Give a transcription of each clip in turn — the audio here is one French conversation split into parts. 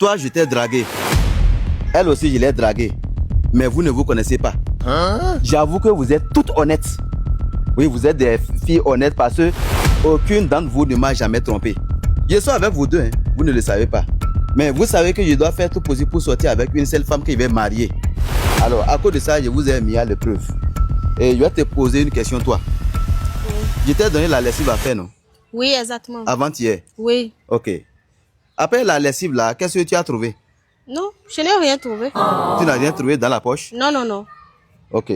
Toi, je t'ai dragué. Elle aussi, je l'ai draguée. Mais vous ne vous connaissez pas. J'avoue que vous êtes toutes honnêtes. Oui, vous êtes des filles honnêtes parce que aucune d'entre vous ne m'a jamais trompé. Je suis avec vous deux, hein. Vous ne le savez pas. Mais vous savez que je dois faire tout possible pour sortir avec une seule femme que je vais marier. Alors, à cause de ça, je vous ai mis à l'épreuve. Et je vais te poser une question, toi. Oui. Je t'ai donné la lessive à faire, non? Oui, exactement. Avant-hier? Oui. Ok. Après la lessive, là, qu'est-ce que tu as trouvé? Non, je n'ai rien trouvé. Tu n'as rien trouvé dans la poche? Non, non, non. Ok.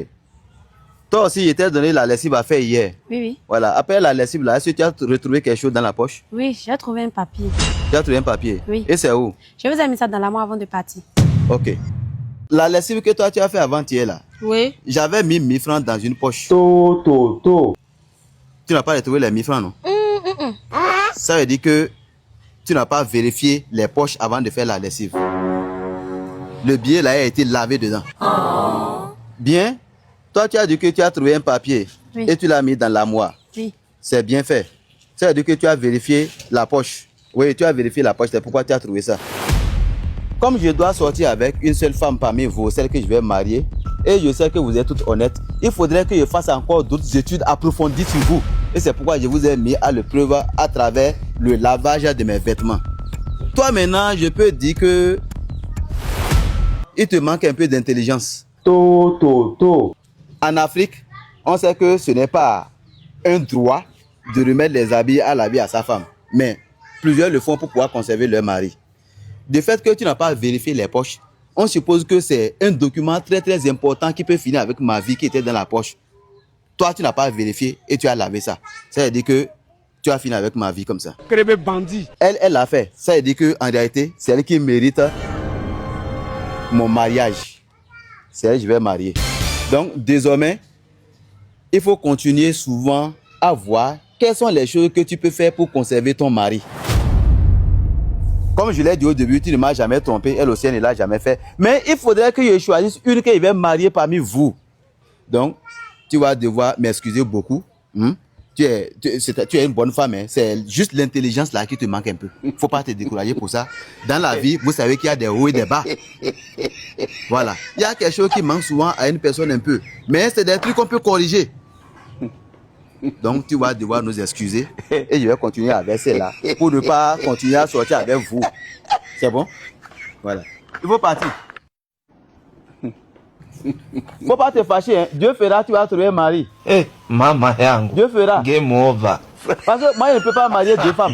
Toi aussi, je t'ai donné la lessive à faire hier. Oui, oui. Voilà. Après la lessive, là, est-ce que tu as retrouvé quelque chose dans la poche? Oui, j'ai trouvé un papier. Tu as trouvé un papier? Oui. Et c'est où? Je vous ai mis ça dans la main avant de partir. Ok. La lessive que toi, tu as fait avant-hier, là, Oui. j'avais mis 1000 francs dans une poche. Tu n'as pas retrouvé les 1000 francs, non? Ça veut dire que tu n'as pas vérifié les poches avant de faire la lessive. Le billet là a été lavé dedans. Bien. Toi, tu as dit que tu as trouvé un papier, oui, et tu l'as mis dans l'armoire. Oui. C'est bien fait. Ça veut dire que tu as vérifié la poche. Oui, tu as vérifié la poche. C'est pourquoi tu as trouvé ça. Comme je dois sortir avec une seule femme parmi vous, celle que je vais marier, et je sais que vous êtes toutes honnêtes, il faudrait que je fasse encore d'autres études approfondies sur vous. Et c'est pourquoi je vous ai mis à l'épreuve à travers le lavage de mes vêtements. Toi maintenant, je peux dire que il te manque un peu d'intelligence. En Afrique, on sait que ce n'est pas un droit de remettre les habits à la vie à sa femme. Mais plusieurs le font pour pouvoir conserver leur mari. Du fait que tu n'as pas vérifié les poches, on suppose que c'est un document très très important qui peut finir avec ma vie qui était dans la poche. Toi, tu n'as pas vérifié et tu as lavé ça. Ça veut dire que tu as fini avec ma vie comme ça. Elle l'a fait. Ça veut dire qu'en réalité, c'est elle qui mérite mon mariage. C'est elle que je vais marier. Donc, désormais, il faut continuer souvent à voir quelles sont les choses que tu peux faire pour conserver ton mari. Comme je l'ai dit au début, tu ne m'as jamais trompé, elle aussi elle ne l'a jamais fait. Mais il faudrait que je choisisse une que je vais marier parmi vous. Donc, tu vas devoir m'excuser beaucoup. Tu es une bonne femme, hein. C'est juste l'intelligence là qui te manque un peu. Il ne faut pas te décourager pour ça. Dans la vie, vous savez qu'il y a des hauts et des bas. Voilà. Il y a quelque chose qui manque souvent à une personne un peu. Mais c'est des trucs qu'on peut corriger. Donc, tu vas devoir nous excuser. Et je vais continuer avec celle-là pour ne pas continuer à sortir avec vous. C'est bon? Voilà. Il faut partir. Faut pas te fâcher, hein. Dieu fera, tu vas trouver un mari. Mama yangu. Dieu fera. Game over. Parce que moi, je ne peux pas marier deux femmes.